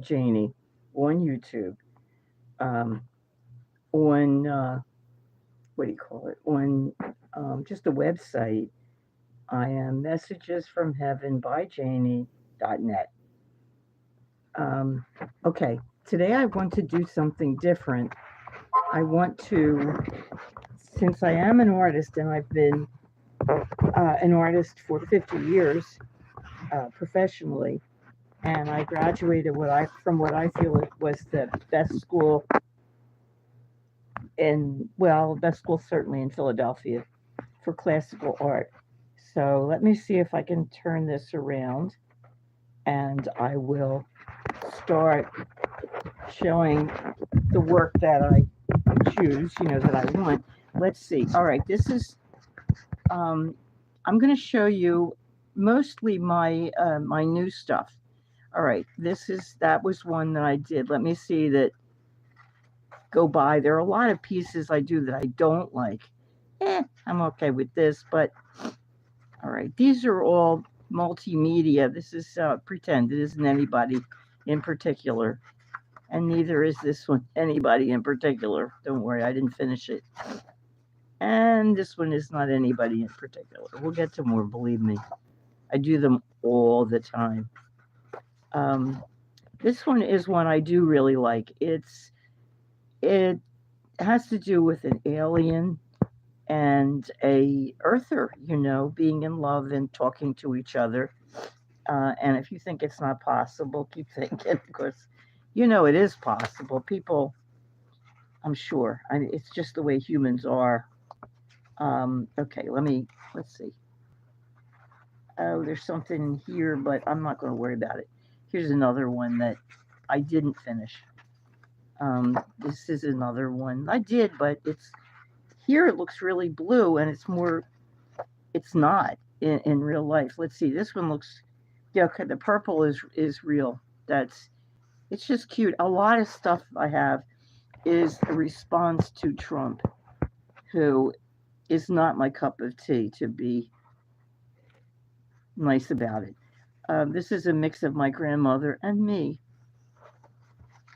Jaynee on YouTube, um, on what do you call it? On just a website. I am Messages from Heaven by Jaynee.net. Um, okay, today I want to do something different. I want to, since I am an artist and I've been an artist for 50 years professionally, and I graduated from what I feel it was the best school best school certainly in Philadelphia for classical art. So let me see if I can turn this around, and I will start showing the work that I choose, that I want. Let's see. All right, this is, um, I'm going to show you mostly my new stuff. All right, that was one that I did. Let me see that go by. There are a lot of pieces I do that I don't like. I'm okay with this, but all right, these are all multimedia. This is pretend. It isn't anybody in particular, and neither is this one anybody in particular. Don't worry, I didn't finish it. And this one is not anybody in particular. We'll get to more, believe me. I do them all the time. Um, this one is one I do really like. It has to do with an alien and a earther, being in love and talking to each other. And if you think it's not possible, keep thinking because it is possible. People, I'm sure. It's just the way humans are. Okay, let's see. Oh, there's something here, but I'm not going to worry about it. Here's another one that I didn't finish. This is another one I did, but it's here. It looks really blue, and it's more. It's not in real life. Let's see. This one looks. Yeah, okay. The purple is real. It's just cute. A lot of stuff I have is a response to Trump, who is not my cup of tea, to be nice about it. This is a mix of my grandmother and me.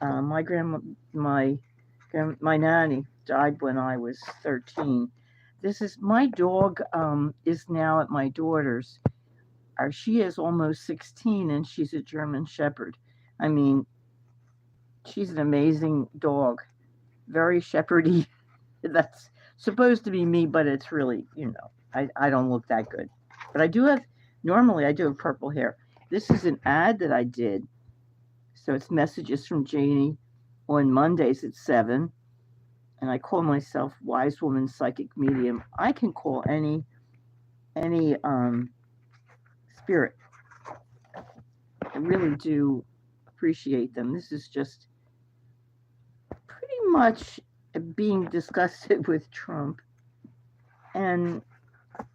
My grandma, my nanny died when I was 13. This is my dog. Is now at my daughter's. She is almost 16, and she's a German Shepherd. I mean, she's an amazing dog, very shepherdy. That's supposed to be me, but it's really, I don't look that good. But normally I do have purple hair. This is an ad that I did. So it's Messages from Jaynee on Mondays at 7. And I call myself Wise Woman Psychic Medium. I can call any spirit. I really do appreciate them. This is just pretty much being disgusted with Trump. And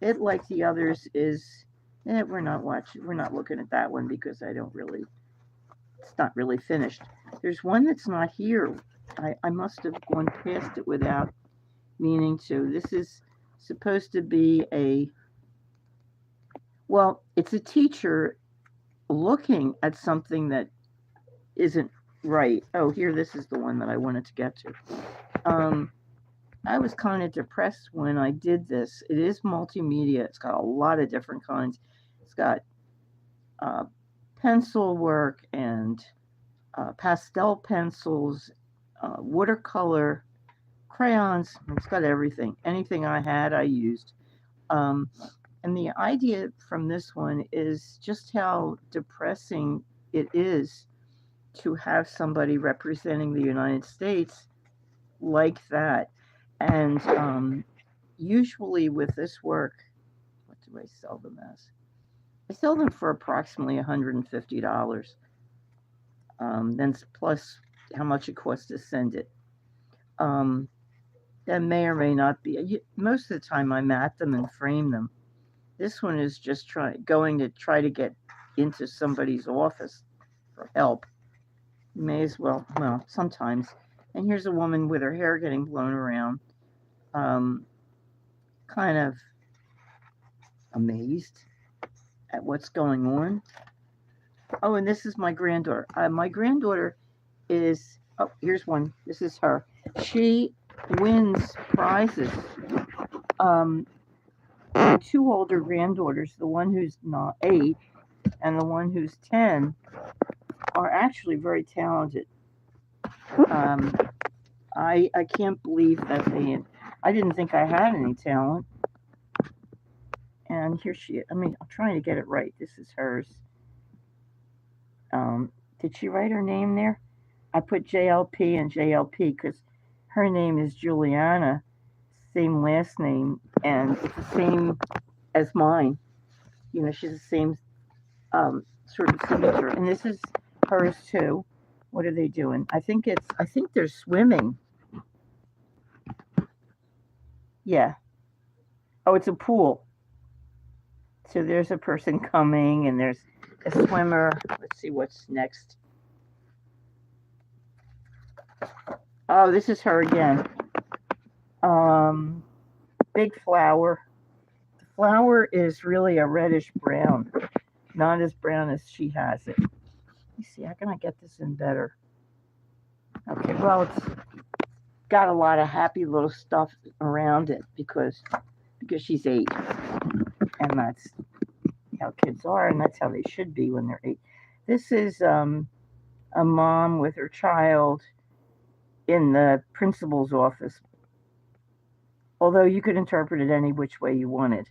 it, like the others, is we're not looking at that one because it's not really finished. There's one that's not here. I must have gone past it without meaning to. This is supposed to be it's a teacher looking at something that isn't right. Oh, here, this is the one that I wanted to get to. I was kind of depressed when I did this. It is multimedia. It's got a lot of different kinds. It's got uh, pencil work and pastel pencils, watercolor, crayons. It's got everything. Anything I had, I used. Um, and the idea from this one is just how depressing it is to have somebody representing the United States like that. And usually with this work, what do I sell them as? I sell them for approximately $150. Then plus how much it costs to send it. That may or may not be. Most of the time, I mat them and frame them. This one is just going to try to get into somebody's office for help. You may as well sometimes. And here's a woman with her hair getting blown around, kind of amazed at what's going on. Oh, and this is my granddaughter. My granddaughter is, oh, here's one. This is her. She wins prizes. My two older granddaughters, the one who's not 8 and the one who's 10, are actually very talented. Um, I can't believe that I didn't think I had any talent. And here she is. I mean, I'm trying to get it right. This is hers. Did she write her name there? I put JLP and JLP because her name is Juliana, same last name, and it's the same as mine. You know, she's the same sort of signature. And this is hers too. What are they doing? I think they're swimming. Yeah. Oh, it's a pool. So there's a person coming and there's a swimmer. Let's see what's next. Oh, this is her again. Big flower. The flower is really a reddish brown, not as brown as she has it. Let me see, how can I get this in better? Okay, well, it's got a lot of happy little stuff around it because she's 8, and that's how kids are, and that's how they should be when they're 8. This is a mom with her child in the principal's office, although you could interpret it any which way you wanted.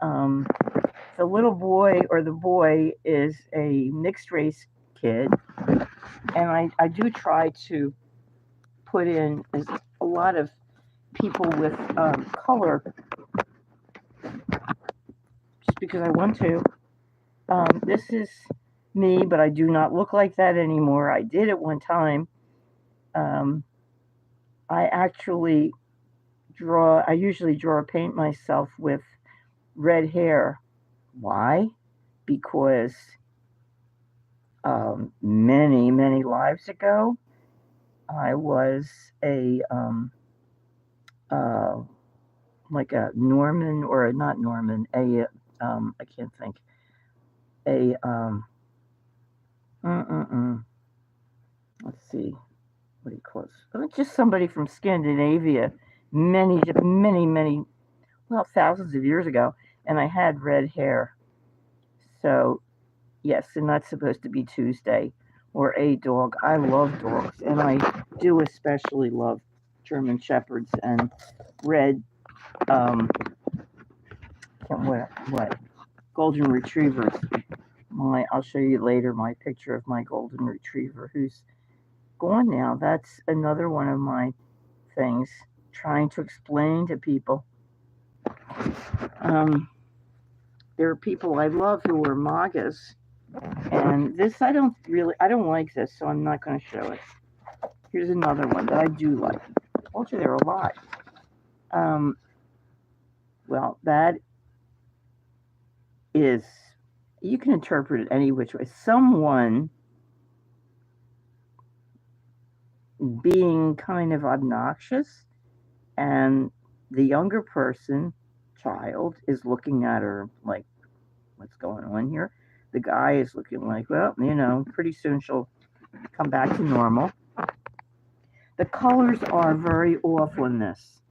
The little boy or the boy is a mixed race kid, and I do try to put in a lot of people with color just because I want to. This is me, but I do not look like that anymore. I did at one time. I usually paint myself with red hair. Why? Because many, many lives ago, I was like a Norman, or not Norman, I can't think, let's see, what do you call it? Just somebody from Scandinavia, many, well, thousands of years ago, and I had red hair. So, yes, and that's supposed to be Tuesday, or a dog. I love dogs, and I do especially love German Shepherds and red, what, Golden Retrievers. I'll show you later my picture of my Golden Retriever, who's gone now. That's another one of my things, trying to explain to people. There are people I love who are MAGAs, and this I don't like this, so I'm not going to show it. Here's another one that I do like. I told you there are a lot. Well, that is, you can interpret it any which way. Someone being kind of obnoxious, and the younger person, child, is looking at her like, what's going on here? The guy is looking like, well, pretty soon she'll come back to normal. The colors are very off on this.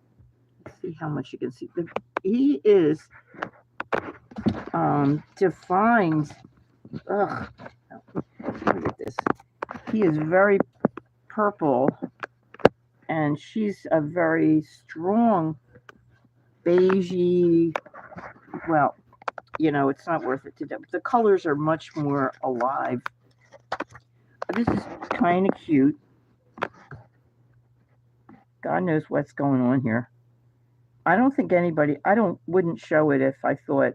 Let's see how much you can see. He is defined. Ugh. Look at this. He is very purple, and she's a very strong beigey. Well, it's not worth it to do. The colors are much more alive. This is kind of cute. God knows what's going on here. I don't think wouldn't show it if I thought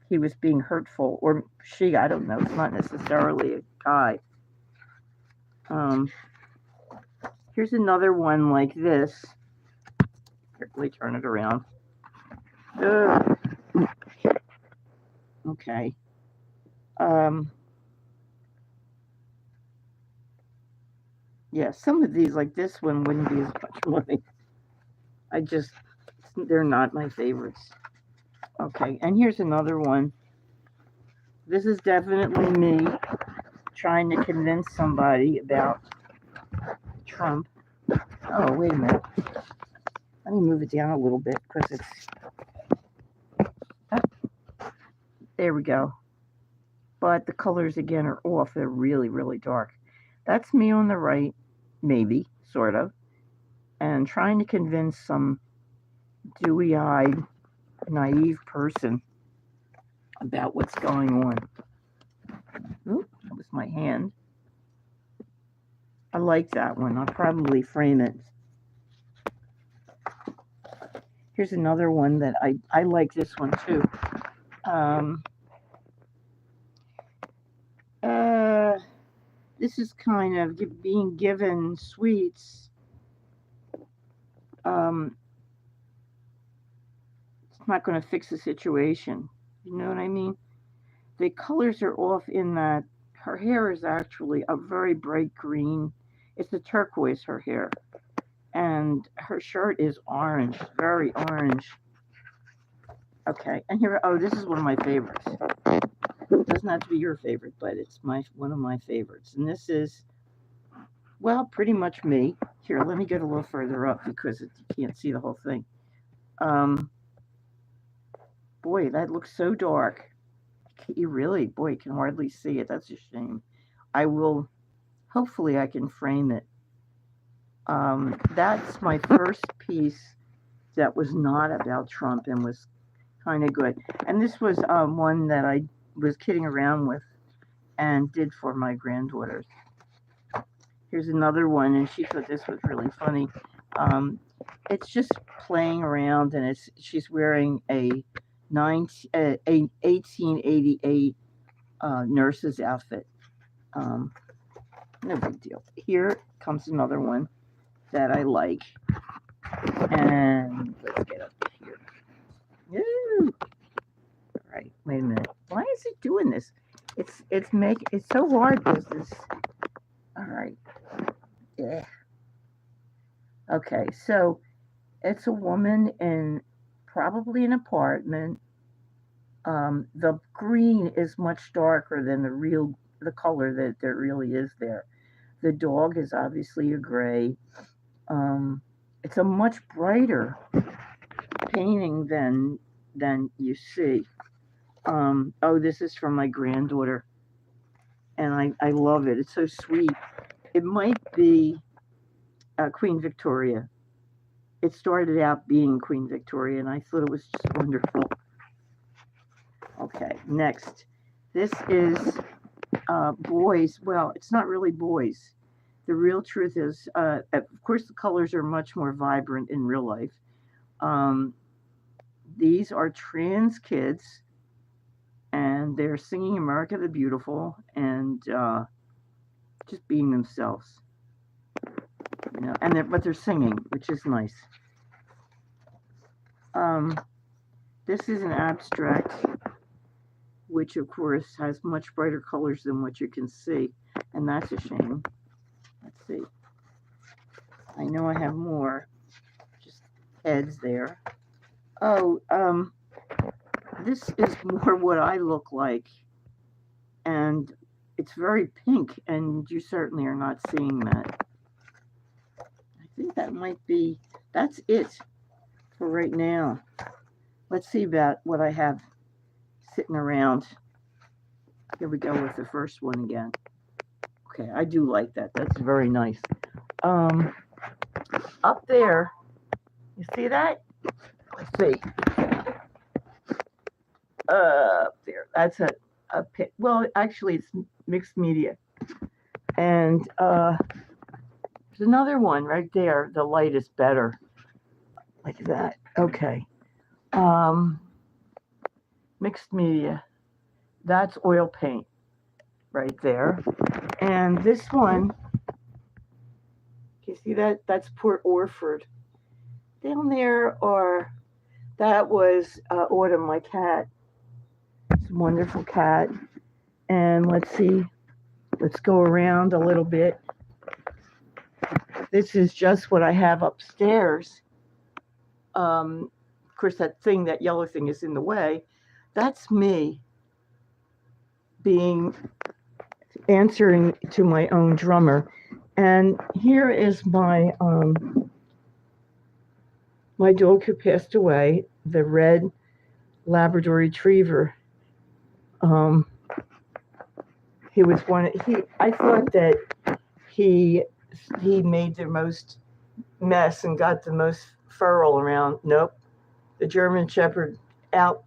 he was being hurtful, or she, I don't know. It's not necessarily a guy. Here's another one like this. Carefully turn it around. Okay. Yeah, some of these, like this one, wouldn't be as much money. They're not my favorites. Okay, and here's another one. This is definitely me trying to convince somebody about Trump. Oh, wait a minute. Let me move it down a little bit because it's... there we go. But the colors again are off. They're really, really dark. That's me on the right, maybe, sort of, and trying to convince some dewy-eyed, naive person about what's going on. Oop, that was my hand. I like that one. I'll probably frame it. Here's another one that I like this one too. This is kind of being given sweets. It's not going to fix the situation. You know what I mean? The colors are off in that her hair is actually a very bright green. It's a turquoise, her hair. And her shirt is orange, very orange. Okay, and here, oh, this is one of my favorites. It doesn't have to be your favorite, but it's one of my favorites. And this is, well, pretty much me. Here, let me get a little further up because you can't see the whole thing. Boy, that looks so dark. You really, boy, you can hardly see it. That's a shame. I will, hopefully I can frame it. That's my first piece that was not about Trump and was kind of good. And this was one that I was kidding around with and did for my granddaughters. Here's another one, and she thought this was really funny. It's just playing around, and she's wearing a 1888 nurse's outfit. No big deal. Here comes another one that I like, and let's get up here. Ooh. All right, wait a minute. Why is it doing this? It's so hard. This. All right. Yeah. Okay, so it's a woman in probably an apartment. The green is much darker than the color that there really is there. The dog is obviously a gray. It's a much brighter painting than you see. Oh, this is from my granddaughter, and I love it. It's so sweet. It might be Queen Victoria. It started out being Queen Victoria, and I thought it was just wonderful. Okay, next. This is boys. Well, it's not really boys. The real truth is, of course, the colors are much more vibrant in real life. These are trans kids, and they're singing America the Beautiful and just being themselves. You know, but they're singing, which is nice. This is an abstract, which of course has much brighter colors than what you can see, and that's a shame. Let's see. I know I have more, just heads there. Oh, this is more what I look like, and it's very pink, and you certainly are not seeing that. I think that might be, that's it for right now. Let's see about what I have sitting around. Here we go with the first one again. Okay, I do like that. That's very nice. Up there, you see that? Let's see. Up there, that's a pit. Well, actually, it's mixed media. And there's another one right there. The light is better, like that. Okay. Mixed media. That's oil paint right there. And this one, you see that? That's Port Orford. Down there that was Autumn, my cat. It's a wonderful cat. And let's see. Let's go around a little bit. This is just what I have upstairs. Of course, that yellow thing is in the way. That's me. answering to my own drummer. And here is my my dog who passed away, the red Labrador Retriever. He was I thought that he made the most mess and got the most fur all around. Nope. The German Shepherd out,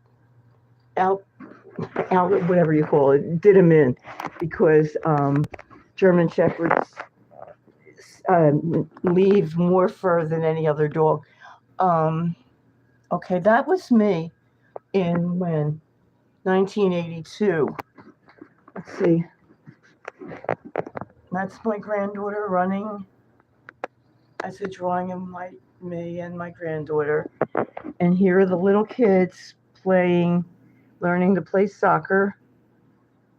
whatever you call it, did him in, because German Shepherds leave more fur than any other dog. Okay, that was me in 1982. Let's see. That's my granddaughter running as a drawing of me and my granddaughter. And here are the little kids learning to play soccer.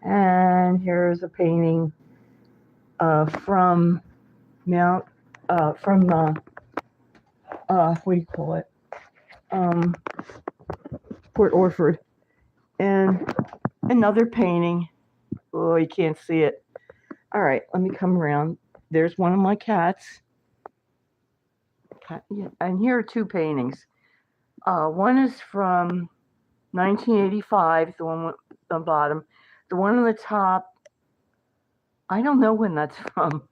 And here's a painting from what do you call it? Port Orford. And another painting. Oh, you can't see it. All right, let me come around. There's one of my cats. And here are two paintings. One is from 1985, the one on the bottom. The one on the top, I don't know when that's from.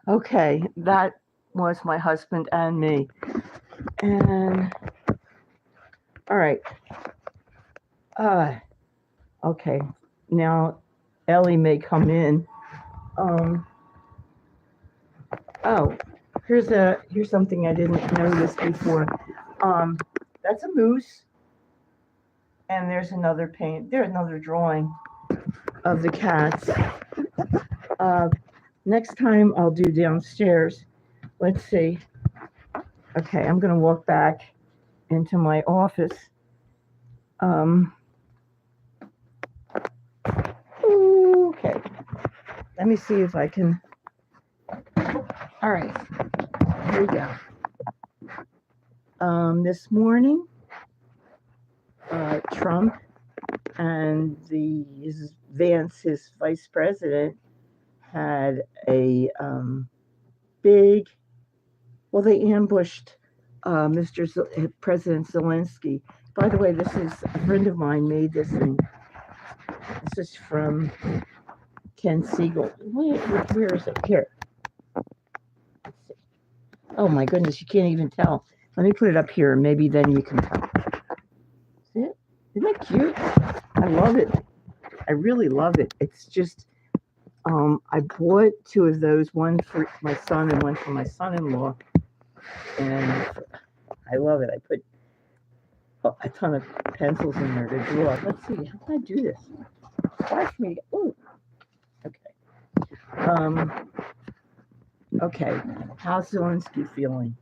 Okay, that was my husband and me. And, all right. Okay, now Ellie may come in. Oh, here's something I didn't notice before. That's a moose. And there's another drawing of the cats. Next time I'll do downstairs. Let's see. Okay, I'm gonna walk back into my office. Okay. Let me see if I can. All right. Here we go. This morning, Trump and Vance, his vice president, had a big. Well, they ambushed President Zelensky. By the way, this is a friend of mine made this, and this is from Ken Siegel. Where is it? Here. Let's see. Oh my goodness, you can't even tell. Let me put it up here, maybe then you can tell. See it? Isn't that cute? I love it. I really love it. It's just, I bought two of those, one for my son and one for my son-in-law, and I love it. I put a ton of pencils in there to draw. Let's see, how can I do this? Watch me. Ooh. Okay. Okay. How's Zelensky feeling?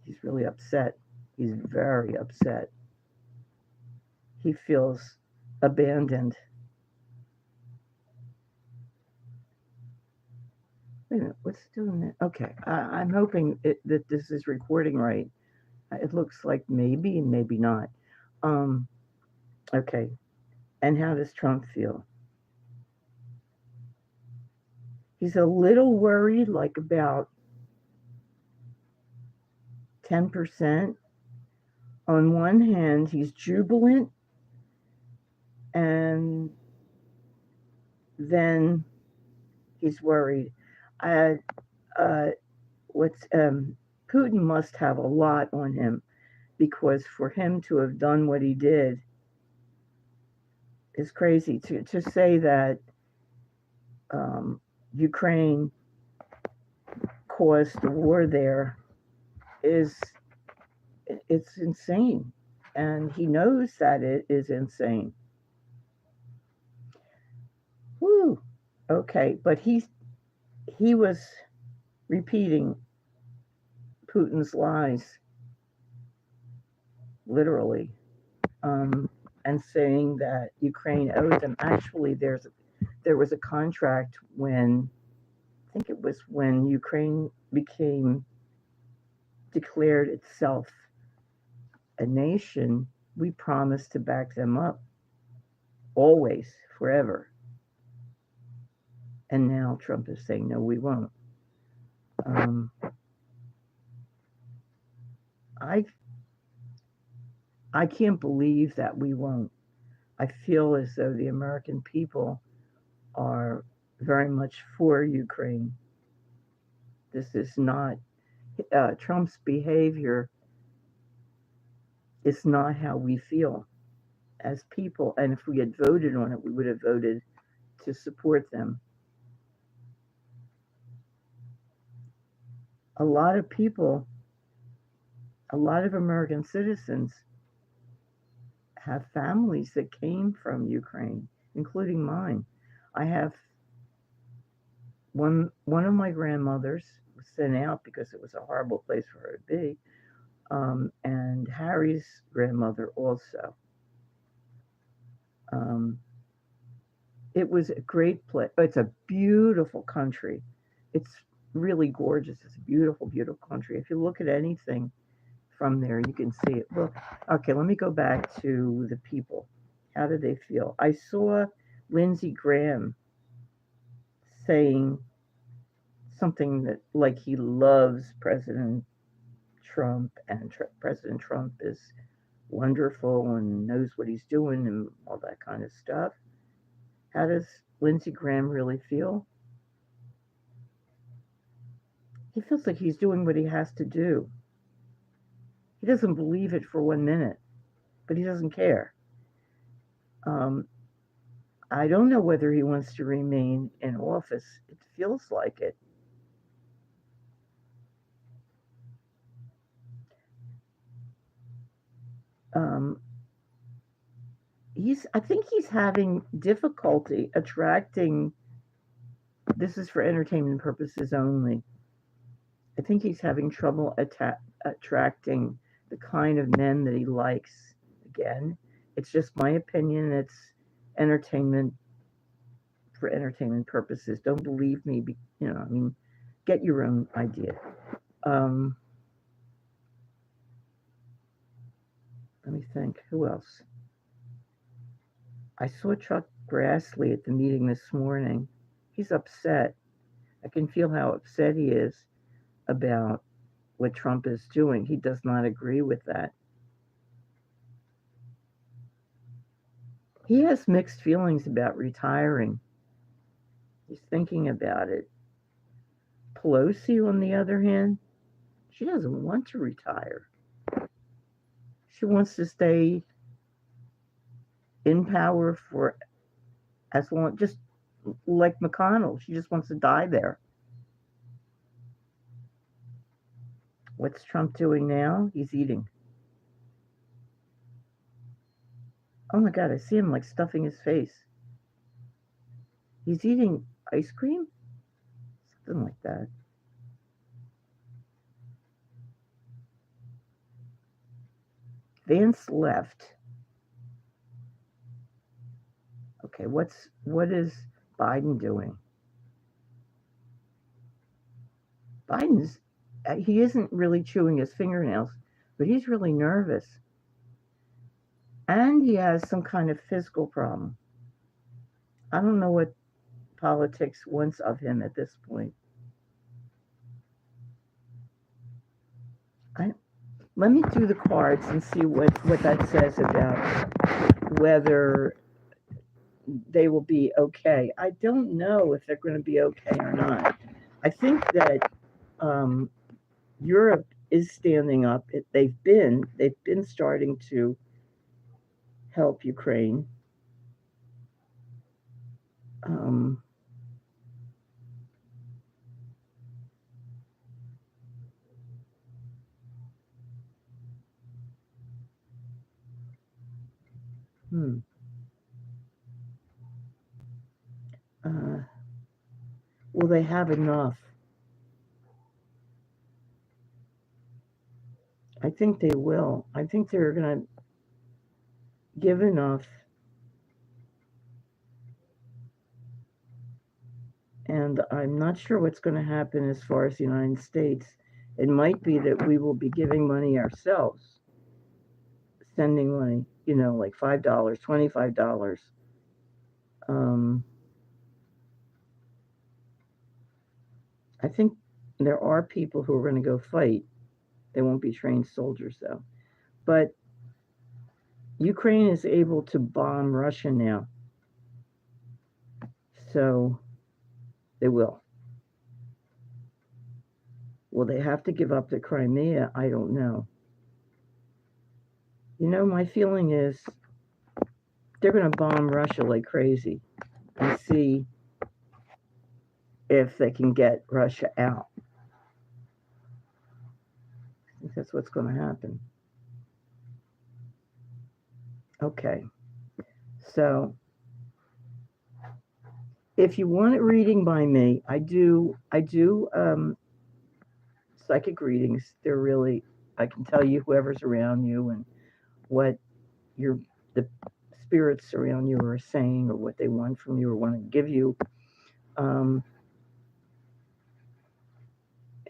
He's really upset. He's very upset. He feels abandoned. Wait a minute, what's doing that? Okay, I'm hoping that this is recording right. It looks like maybe, maybe not. Okay, and how does Trump feel? He's a little worried, like about 10%. On one hand, he's jubilant, and then he's worried. Putin must have a lot on him, because for him to have done what he did is crazy. To say that Ukraine caused the war there it's insane, and he knows that it is insane. Woo. Okay, but he was repeating Putin's lies, literally, and saying that Ukraine owed them. Actually, there was a contract when, I think it was when Ukraine declared itself a nation. We promised to back them up. always, forever. And now Trump is saying, no, we won't. Um, I I can't believe that we won't. I feel as though the American people are very much for Ukraine. This is not Trump's behavior is not how we feel as people. And if we had voted on it, we would have voted to support them. A lot of people, a lot of American citizens have families that came from Ukraine, including mine. I have one of my grandmothers was sent out because it was a horrible place for her to be, and Harry's grandmother also. Um, it was a great place. It's a beautiful country. It's really gorgeous. It's a beautiful, beautiful country. If you look at anything from there, you can see it. Well, okay, let me go back to the people. How do they feel? I saw Lindsey Graham saying something that like he loves President Trump and President Trump is wonderful and knows what he's doing and all that kind of stuff. How does Lindsey Graham really feel? He feels like he's doing what he has to do. He doesn't believe it for 1 minute, but he doesn't care. I don't know whether he wants to remain in office. It feels like it. I think he's having difficulty attracting. This is for entertainment purposes only. I think he's having trouble attracting the kind of men that he likes. Again, it's just my opinion. It's entertainment for entertainment purposes. Don't believe me. I mean, get your own idea. Let me think. Who else? I saw Chuck Grassley at the meeting this morning. He's upset. I can feel how upset he is about what Trump is doing. He does not agree with that. He has mixed feelings about retiring. He's thinking about it. Pelosi, on the other hand, she doesn't want to retire. She wants to stay in power for as long, just like McConnell. She just wants to die there. What's Trump doing now? He's eating. Oh my God, I see him like stuffing his face. He's eating ice cream? Something like that. Vance left. Okay, what is Biden doing? He isn't really chewing his fingernails, but he's really nervous. And he has some kind of physical problem. I don't know what politics wants of him at this point. Let me do the cards and see what that says about whether they will be okay. I don't know if they're going to be okay or not. I think that Europe is standing up. They've been starting to help Ukraine. Will they have enough? I think they will. I think they're going to give enough. And I'm not sure what's going to happen as far as the United States. It might be that we will be giving money ourselves, sending money, like $5, $25. I think there are people who are going to go fight. They won't be trained soldiers, though. But Ukraine is able to bomb Russia now. So they will. Will they have to give up the Crimea? I don't know. My feeling is they're going to bomb Russia like crazy and see if they can get Russia out. I think that's what's going to happen. Okay. So if you want a reading by me, I do psychic readings. They're really, I can tell you whoever's around you and what the spirits around you are saying or what they want from you or want to give you.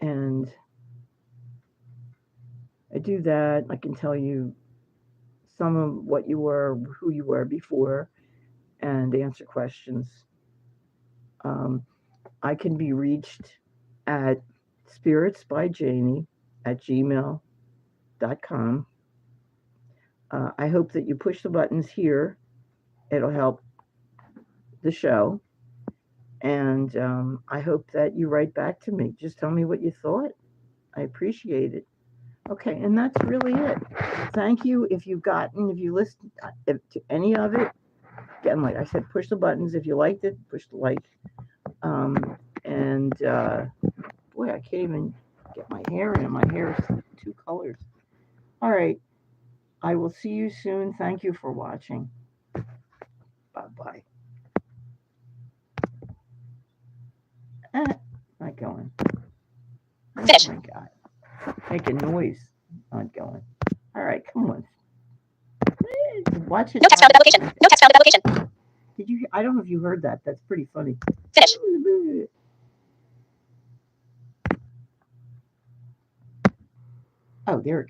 And I do that. I can tell you some of what you were, who you were before, and answer questions. I can be reached at SpiritsbyJaynee@gmail.com. I hope that you push the buttons here. It'll help the show. And I hope that you write back to me. Just tell me what you thought. I appreciate it. Okay, and that's really it. Thank you if you listened to any of it. Again, like I said, push the buttons. If you liked it, push the like. Boy, I can't even get my hair in. My hair is 2 colors. All right. I will see you soon. Thank you for watching. Bye-bye. Not going. Finish. Oh my God. Making noise. Not going. All right, come on. Watch it. No text found in application. No text found in application. Did you? I don't know if you heard that. That's pretty funny. Finish. Oh, there it goes.